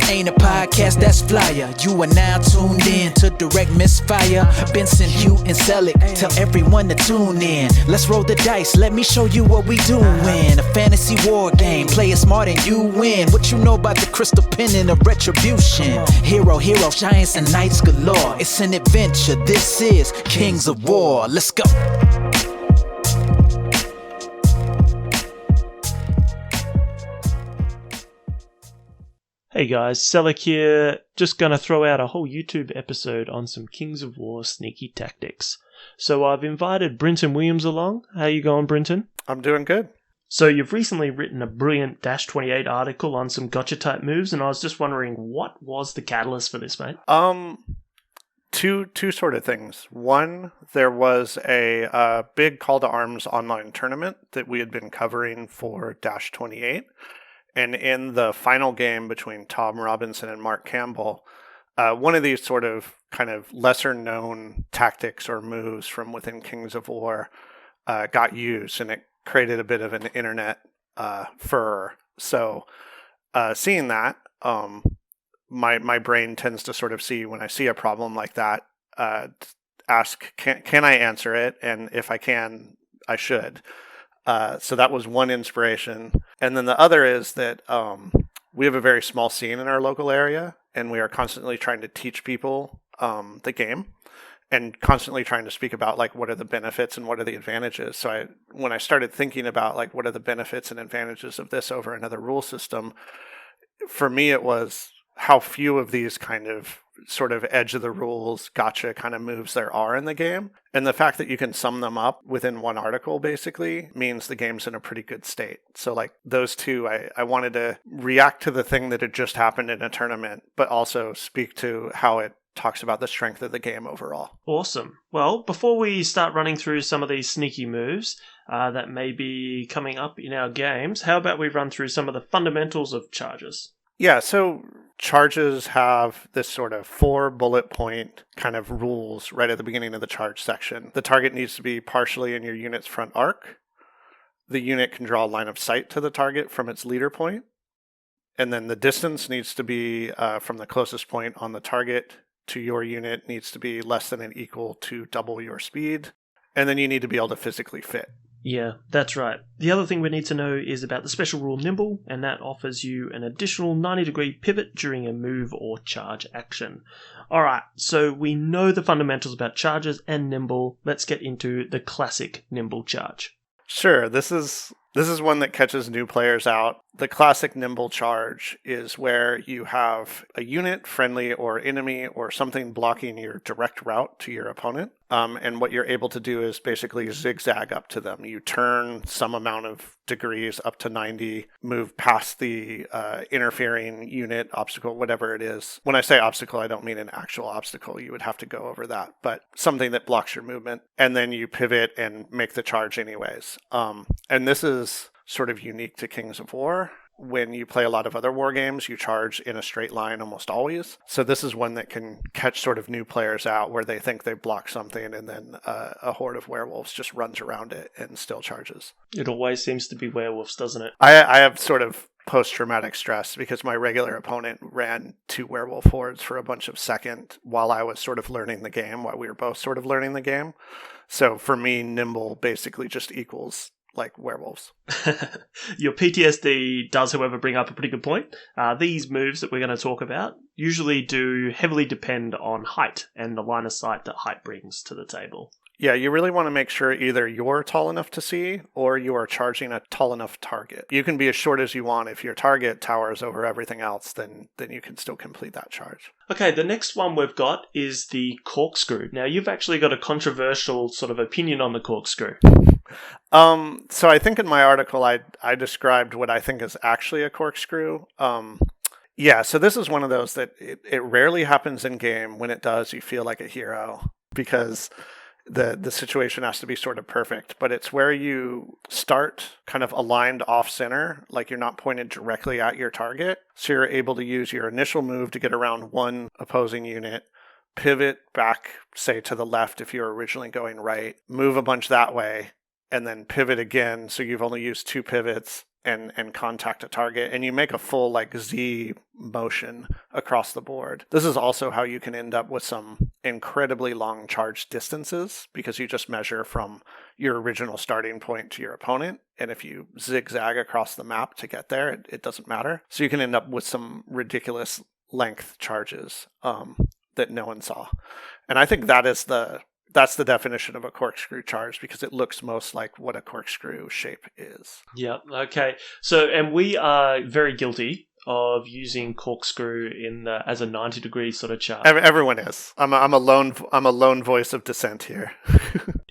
ain't a podcast that's flyer. You are now tuned in to Direct Misfire. Benson, Hugh, and Sellick. Tell everyone to tune in. Let's roll the dice. Let me show you what we doing. A fantasy war game. Play it smart and you win. What you know about the crystal pen and the retribution? Heroes, giants, and knights galore. It's an adventure. This is Kings of War. Let's go. Hey guys, Sellick here. Just gonna throw out a whole YouTube episode on some Kings of War sneaky tactics. So I've invited Brinton Williams along. How you going, Brinton? I'm doing good. So you've recently written a brilliant -28 article on some gotcha type moves, and I was just wondering, what was the catalyst for this, mate? Two sort of things. One, there was a big call to arms online tournament that we had been covering for -28. And in the final game between Tom Robinson and Mark Campbell, one of these sort of kind of lesser known tactics or moves from within Kings of War got used, and it created a bit of an internet furor. So seeing that, my brain tends to sort of see, when I see a problem like that, ask, can I answer it? And if I can, I should. So that was one inspiration. And then the other is that we have a very small scene in our local area, and we are constantly trying to teach people the game and constantly trying to speak about, like, what are the benefits and what are the advantages. So when I started thinking about, like, what are the benefits and advantages of this over another rule system, for me it was how few of these kind of sort of edge of the rules gotcha kind of moves there are in the game. And the fact that you can sum them up within one article basically means the game's in a pretty good state. So like those two, I wanted to react to the thing that had just happened in a tournament, but also speak to how it talks about the strength of the game overall. Awesome. Well, before we start running through some of these sneaky moves that may be coming up in our games, how about we run through some of the fundamentals of charges? Yeah, so charges have this sort of 4 bullet point kind of rules right at the beginning of the charge section. The target needs to be partially in your unit's front arc. The unit can draw a line of sight to the target from its leader point. And then the distance needs to be from the closest point on the target to your unit needs to be less than and equal to double your speed. And then you need to be able to physically fit. Yeah, that's right. The other thing we need to know is about the special rule Nimble, and that offers you an additional 90-degree pivot during a move or charge action. Alright, so we know the fundamentals about charges and Nimble. Let's get into the classic Nimble charge. Sure, this is one that catches new players out. The classic Nimble charge is where you have a unit, friendly or enemy, or something blocking your direct route to your opponent. And what you're able to do is basically zigzag up to them. You turn some amount of degrees up to 90, move past the interfering unit, obstacle, whatever it is. When I say obstacle, I don't mean an actual obstacle. You would have to go over that, but something that blocks your movement. And then you pivot and make the charge anyways. And this is sort of unique to Kings of War. When you play a lot of other war games, you charge in a straight line almost always. So this is one that can catch sort of new players out where they think they block something and then a horde of werewolves just runs around it and still charges. It always seems to be werewolves, doesn't it? I have sort of post-traumatic stress because my regular opponent ran 2 werewolf hordes for a bunch of second while I was sort of learning the game, while we were both sort of learning the game. So for me, Nimble basically just equals like werewolves. Your PTSD does, however, bring up a pretty good point. These moves that we're going to talk about usually do heavily depend on height and the line of sight that height brings to the table. Yeah, you really want to make sure either you're tall enough to see or you are charging a tall enough target. You can be as short as you want. If your target towers over everything else, then you can still complete that charge. Okay, the next one we've got is the Corkscrew. Now, you've actually got a controversial sort of opinion on the Corkscrew. So I think in my article, I described what I think is actually a corkscrew. Yeah, so this is one of those that it rarely happens in game. When it does, you feel like a hero because the situation has to be sort of perfect. But it's where you start kind of aligned off center, like you're not pointed directly at your target. So you're able to use your initial move to get around one opposing unit, pivot back, say to the left if you were originally going right, move a bunch that way, and then pivot again. So you've only used 2 pivots, and contact a target, and you make a full like Z motion across the board. This is also how you can end up with some incredibly long charge distances, because you just measure from your original starting point to your opponent, and if you zigzag across the map to get there, it doesn't matter. So you can end up with some ridiculous length charges that no one saw. And I think that's the definition of a corkscrew charge, because it looks most like what a corkscrew shape is. Yeah, okay. So, and we are very guilty of using corkscrew as a 90-degree sort of charge. Everyone is. I'm a lone voice of dissent here.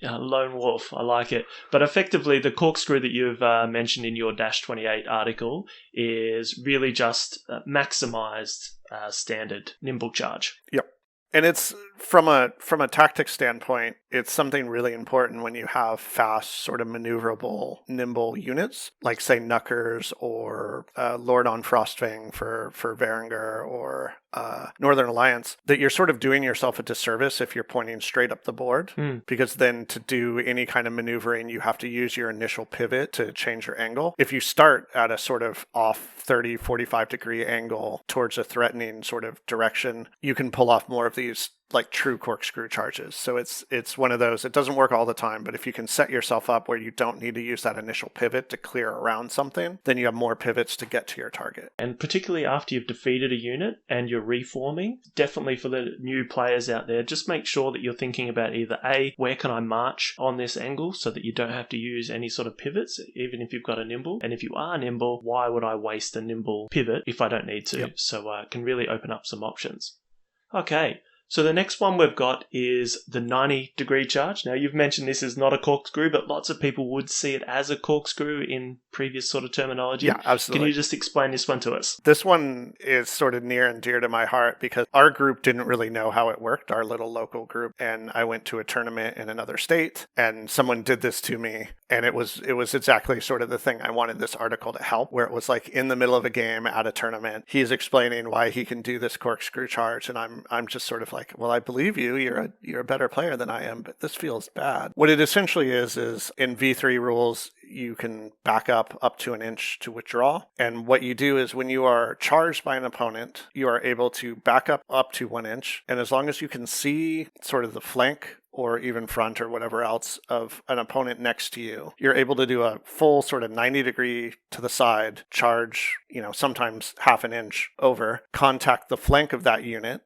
Lone wolf, I like it. But effectively, the corkscrew that you've mentioned in your -28 article is really just maximized standard Nimble charge. Yep. And it's from a tactics standpoint, it's something really important when you have fast, sort of maneuverable, nimble units, like say Knuckers or Lord on Frostfang for Varangur, or Northern Alliance, that you're sort of doing yourself a disservice if you're pointing straight up the board, because then to do any kind of maneuvering, you have to use your initial pivot to change your angle. If you start at a sort of off 30, 45 degree angle towards a threatening sort of direction, you can pull off more of these like true corkscrew charges. So it's one of those, it doesn't work all the time, but if you can set yourself up where you don't need to use that initial pivot to clear around something, then you have more pivots to get to your target. And particularly after you've defeated a unit and you're reforming, definitely for the new players out there, just make sure that you're thinking about either A, where can I march on this angle so that you don't have to use any sort of pivots, even if you've got a nimble. And if you are nimble, why would I waste a nimble pivot if I don't need to? Yep. So it can really open up some options. Okay. So the next one we've got is the 90-degree charge. Now, you've mentioned this is not a corkscrew, but lots of people would see it as a corkscrew in previous sort of terminology. Yeah, absolutely. Can you just explain this one to us? This one is sort of near and dear to my heart, because our group didn't really know how it worked, our little local group. And I went to a tournament in another state, and someone did this to me. And it was exactly sort of the thing I wanted this article to help, where it was like in the middle of a game at a tournament, he's explaining why he can do this corkscrew charge, and I'm just sort of like, well, I believe you. You're a better player than I am, but this feels bad. What it essentially is in V3 rules, you can back up to an inch to withdraw. And what you do is when you are charged by an opponent, you are able to back up to 1 inch. And as long as you can see sort of the flank or even front or whatever else of an opponent next to you, you're able to do a full sort of 90-degree to the side charge, sometimes half an inch over, contact the flank of that unit,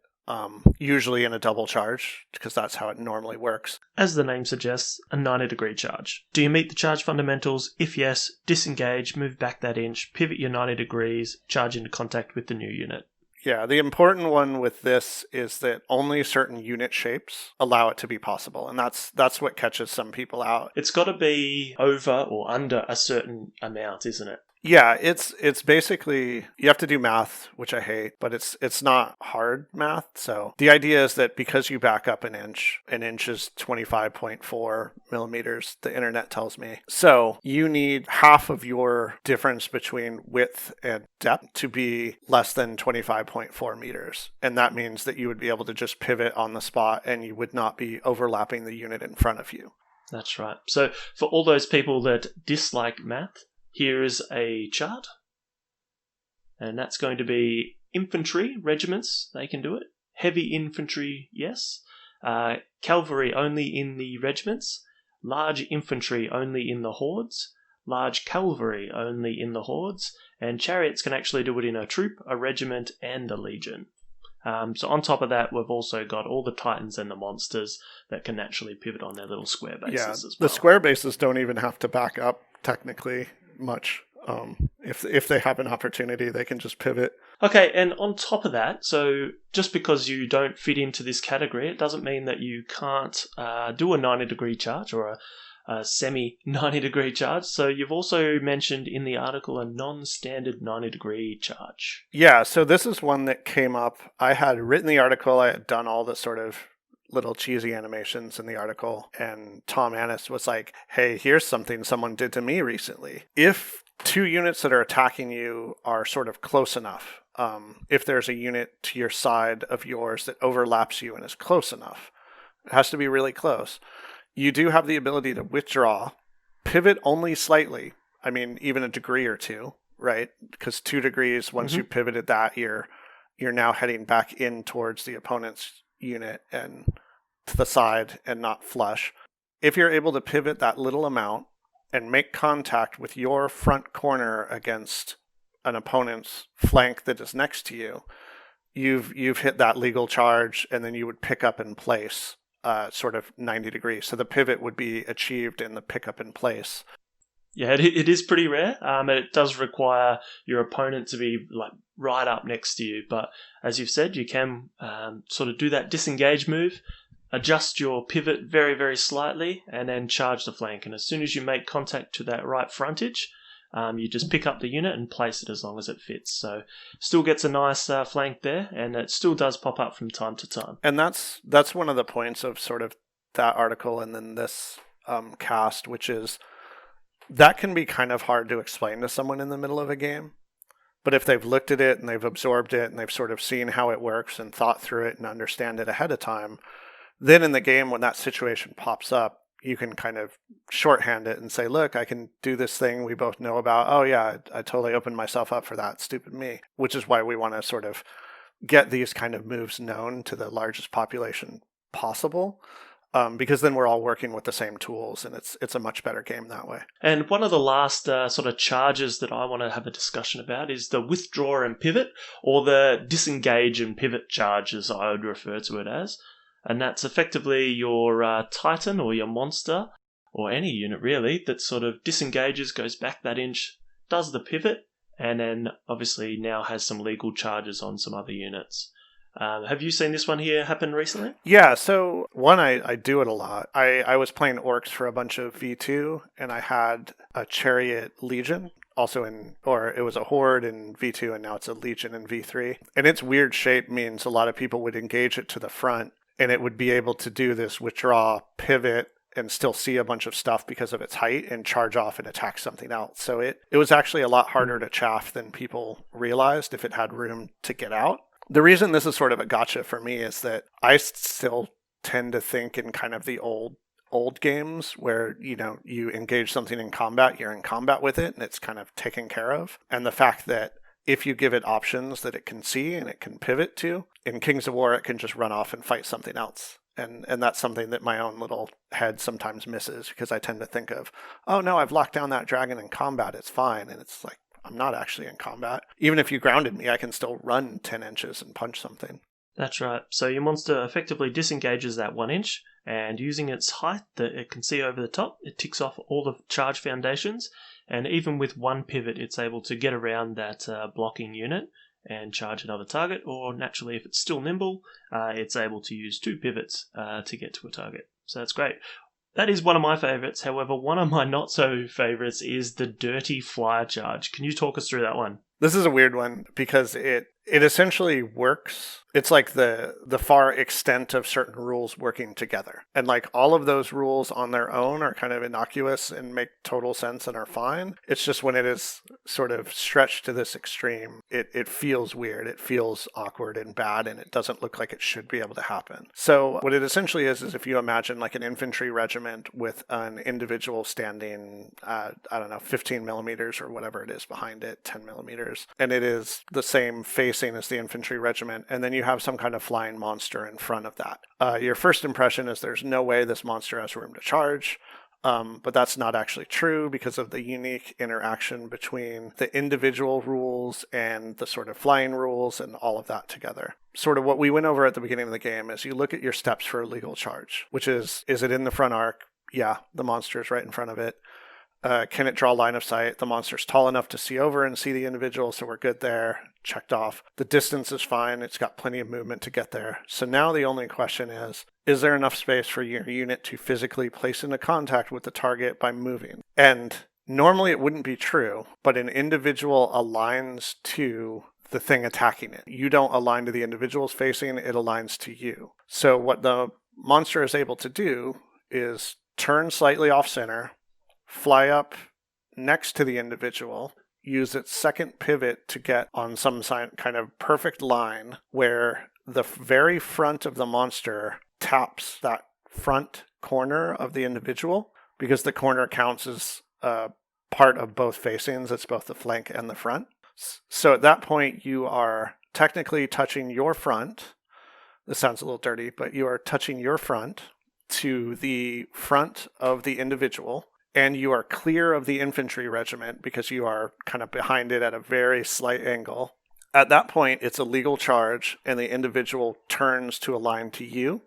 usually in a double charge, because that's how it normally works. As the name suggests, a 90-degree charge. Do you meet the charge fundamentals? If yes, disengage, move back that inch, pivot your 90 degrees, charge into contact with the new unit. Yeah, the important one with this is that only certain unit shapes allow it to be possible, and that's what catches some people out. It's got to be over or under a certain amount, isn't it? Yeah, it's basically, you have to do math, which I hate, but it's not hard math. So the idea is that because you back up an inch is 25.4 millimeters, the internet tells me. So you need half of your difference between width and depth to be less than 25.4 meters. And that means that you would be able to just pivot on the spot and you would not be overlapping the unit in front of you. That's right. So for all those people that dislike math, here is a chart, and that's going to be infantry regiments. They can do it. Heavy infantry, yes. Cavalry only in the regiments. Large infantry only in the hordes. Large cavalry only in the hordes. And chariots can actually do it in a troop, a regiment, and a legion. So on top of that, we've also got all the titans and the monsters that can naturally pivot on their little square bases as well. The square bases don't even have to back up technically much. If they have an opportunity, they can just pivot. Okay, and on top of that, so just because you don't fit into this category, it doesn't mean that you can't do a 90-degree charge or a semi-90-degree charge. So you've also mentioned in the article a non-standard 90-degree charge. Yeah, so this is one that came up. I had written the article, I had done all the sort of little cheesy animations in the article, and Tom Annis was like, hey, here's something someone did to me recently. If two units that are attacking you are sort of close enough, if there's a unit to your side of yours that overlaps you and is close enough, it has to be really close, you do have the ability to withdraw, pivot only slightly, I mean, even a degree or two, right? Because 2 degrees, once you pivoted that, you're now heading back in towards the opponent's unit and to the side and not flush. If you're able to pivot that little amount and make contact with your front corner against an opponent's flank that is next to you, you've hit that legal charge, and then you would pick up in place sort of 90 degrees. So the pivot would be achieved in the pick up in place. Yeah, it is pretty rare, and it does require your opponent to be like right up next to you. But as you've said, you can sort of do that disengage move, adjust your pivot very, very slightly, and then charge the flank. And as soon as you make contact to that right frontage, you just pick up the unit and place it as long as it fits. So still gets a nice flank there, and it still does pop up from time to time. And that's one of the points of sort of that article and then this cast, which is that can be kind of hard to explain to someone in the middle of a game. But if they've looked at it and they've absorbed it and they've sort of seen how it works and thought through it and understand it ahead of time, then in the game when that situation pops up, you can kind of shorthand it and say, look, I can do this thing we both know about. Oh yeah, I totally opened myself up for that. Stupid me. Which is why we want to sort of get these kind of moves known to the largest population possible. Because then we're all working with the same tools, and it's a much better game that way. And one of the last sort of charges that I want to have a discussion about is the withdraw and pivot, or the disengage and pivot charge, as I would refer to it as. And that's effectively your Titan or your monster, or any unit really, that sort of disengages, goes back that inch, does the pivot, and then obviously now has some legal charges on some other units. Have you seen this one here happen recently? Yeah, so one, I do it a lot. I was playing orcs for a bunch of V2, and I had a chariot legion, also it was a horde in V2, and now it's a legion in V3. And its weird shape means a lot of people would engage it to the front, and it would be able to do this withdraw, pivot, and still see a bunch of stuff because of its height and charge off and attack something else. So it was actually a lot harder to chaff than people realized if it had room to get out. The reason this is sort of a gotcha for me is that I still tend to think in kind of the old games where, you engage something in combat, you're in combat with it, and it's kind of taken care of. And the fact that if you give it options that it can see and it can pivot to, in Kings of War, it can just run off and fight something else. And that's something that my own little head sometimes misses, because I tend to think of, oh no, I've locked down that dragon in combat, it's fine. And it's like, I'm not actually in combat. Even if you grounded me, I can still run 10 inches and punch something. That's right. So your monster effectively disengages that 1 inch, and using its height that it can see over the top, it ticks off all the charge foundations, and even with one pivot, it's able to get around that blocking unit and charge another target, or naturally, if it's still nimble, it's able to use 2 pivots to get to a target. So that's great. That is one of my favourites. However, one of my not-so-favourites is the Dirty Flyer Charge. Can you talk us through that one? This is a weird one because it essentially works. It's like the far extent of certain rules working together. And like all of those rules on their own are kind of innocuous and make total sense and are fine. It's just when it is sort of stretched to this extreme, it feels weird. It feels awkward and bad, and it doesn't look like it should be able to happen. So what it essentially is if you imagine like an infantry regiment with an individual standing, 15 millimeters or whatever it is behind it, 10 millimeters. And it is the same facing as the infantry regiment. And then you have some kind of flying monster in front of that. Your first impression is there's no way this monster has room to charge. But that's not actually true because of the unique interaction between the individual rules and the sort of flying rules and all of that together. Sort of what we went over at the beginning of the game is you look at your steps for a legal charge, which is it in the front arc? Yeah, the monster is right in front of it. Can it draw line of sight? The monster's tall enough to see over and see the individual, so we're good there. Checked off. The distance is fine. It's got plenty of movement to get there. So now the only question is there enough space for your unit to physically place into contact with the target by moving? And normally it wouldn't be true, but an individual aligns to the thing attacking it. You don't align to the individual's facing, it aligns to you. So what the monster is able to do is turn slightly off center, fly up next to the individual, use its second pivot to get on some kind of perfect line where the very front of the monster taps that front corner of the individual, because the corner counts as part of both facings. It's both the flank and the front. So at that point, you are technically touching your front. This sounds a little dirty, but you are touching your front to the front of the individual, and you are clear of the infantry regiment because you are kind of behind it at a very slight angle. At that point, it's a legal charge, and the individual turns to align to you.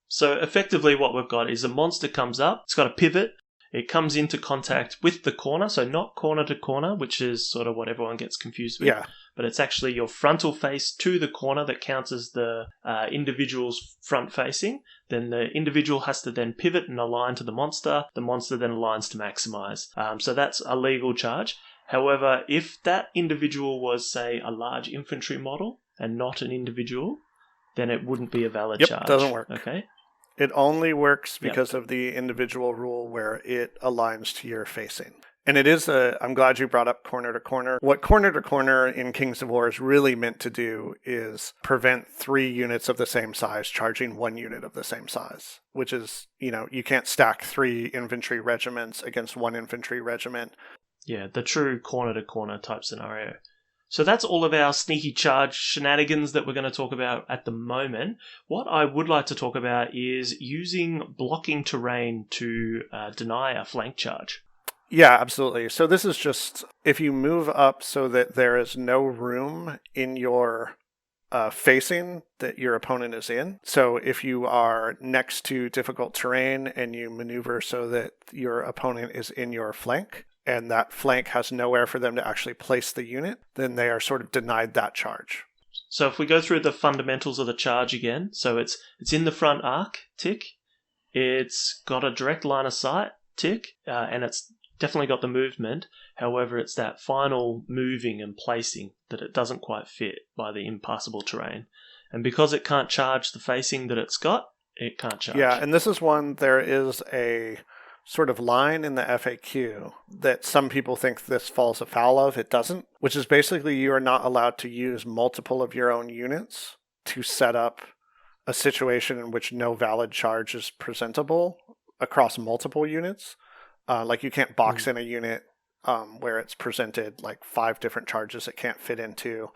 So effectively what we've got is a monster comes up, it's got a pivot, it comes into contact with the corner, so not corner to corner, which is sort of what everyone gets confused with. Yeah. But it's actually your frontal face to the corner that counts as the individual's front facing. Then the individual has to then pivot and align to the monster. The monster then aligns to maximize. So that's a legal charge. However, if that individual was, say, a large infantry model and not an individual, then it wouldn't be a valid charge. Yep, doesn't work. Okay. It only works because of the individual rule where it aligns to your facing. And it is I'm glad you brought up corner to corner. What corner to corner in Kings of War is really meant to do is prevent 3 units of the same size charging 1 unit of the same size, which is, you can't stack 3 infantry regiments against 1 infantry regiment. Yeah, the true corner to corner type scenario. So that's all of our sneaky charge shenanigans that we're going to talk about at the moment. What I would like to talk about is using blocking terrain to deny a flank charge. Yeah, absolutely. So this is just if you move up so that there is no room in your facing that your opponent is in. So if you are next to difficult terrain and you maneuver so that your opponent is in your flank, and that flank has nowhere for them to actually place the unit, then they are sort of denied that charge. So if we go through the fundamentals of the charge again, so it's in the front arc, tick. It's got a direct line of sight, tick, and it's definitely got the movement. However, it's that final moving and placing that it doesn't quite fit by the impassable terrain. And because it can't charge the facing that it's got, it can't charge. Yeah, and this is one, there is a sort of line in the FAQ that some people think this falls afoul of. It doesn't, which is basically you are not allowed to use multiple of your own units to set up a situation in which no valid charge is presentable across multiple units. Like you can't box in a unit where it's presented like 5 different charges it can't fit into,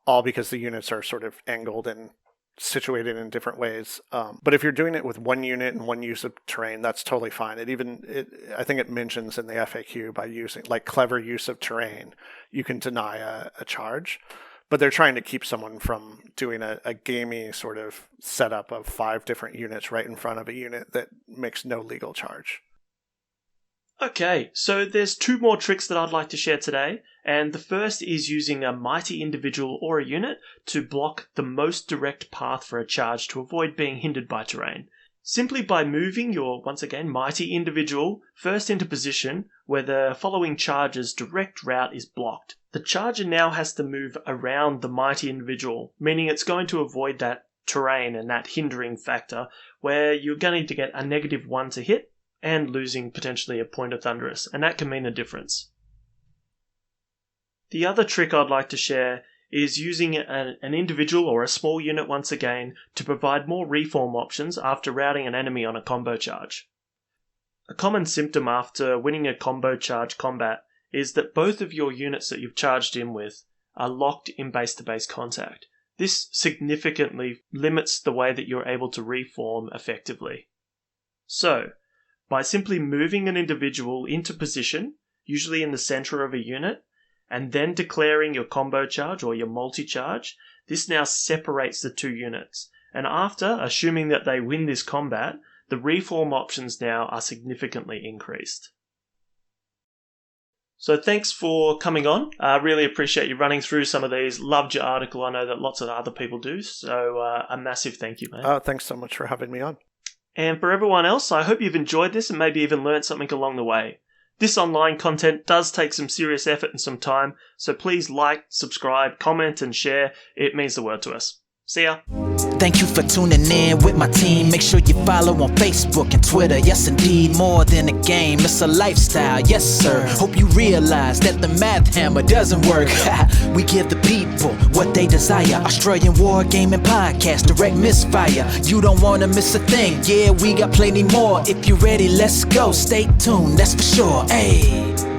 all because the units are sort of angled and situated in different ways. But if you're doing it with 1 unit and 1 use of terrain, that's totally fine. I think it mentions in the FAQ by using like clever use of terrain, you can deny a charge. But they're trying to keep someone from doing a gamey sort of setup of 5 different units right in front of a unit that makes no legal charge. Okay, so there's 2 more tricks that I'd like to share today, and the first is using a mighty individual or a unit to block the most direct path for a charge to avoid being hindered by terrain. Simply by moving your, once again, mighty individual first into position where the following charge's direct route is blocked. The charger now has to move around the mighty individual, meaning it's going to avoid that terrain and that hindering factor where you're going to get a -1 to hit, and losing potentially a point of Thunderous, and that can mean the difference. The other trick I'd like to share is using an individual or a small unit once again to provide more reform options after routing an enemy on a combo charge. A common symptom after winning a combo charge combat is that both of your units that you've charged in with are locked in base-to-base contact. This significantly limits the way that you're able to reform effectively. So, by simply moving an individual into position, usually in the center of a unit, and then declaring your combo charge or your multi-charge, this now separates the 2 units. And after, assuming that they win this combat, the reform options now are significantly increased. So thanks for coming on. I really appreciate you running through some of these. Loved your article. I know that lots of other people do. So a massive thank you, mate. Thanks so much for having me on. And for everyone else, I hope you've enjoyed this and maybe even learned something along the way. This online content does take some serious effort and some time, so please like, subscribe, comment, and share. It means the world to us. See ya. Thank you for tuning in with my team. Make sure you follow on Facebook and Twitter. Yes, indeed, more than a game, it's a lifestyle. Yes, sir. Hope you realize that the math hammer doesn't work. We give the people what they desire. Australian Wargaming Podcast, direct Misfire. You don't want to miss a thing. Yeah, we got plenty more. If you're ready, let's go. Stay tuned, that's for sure. Hey.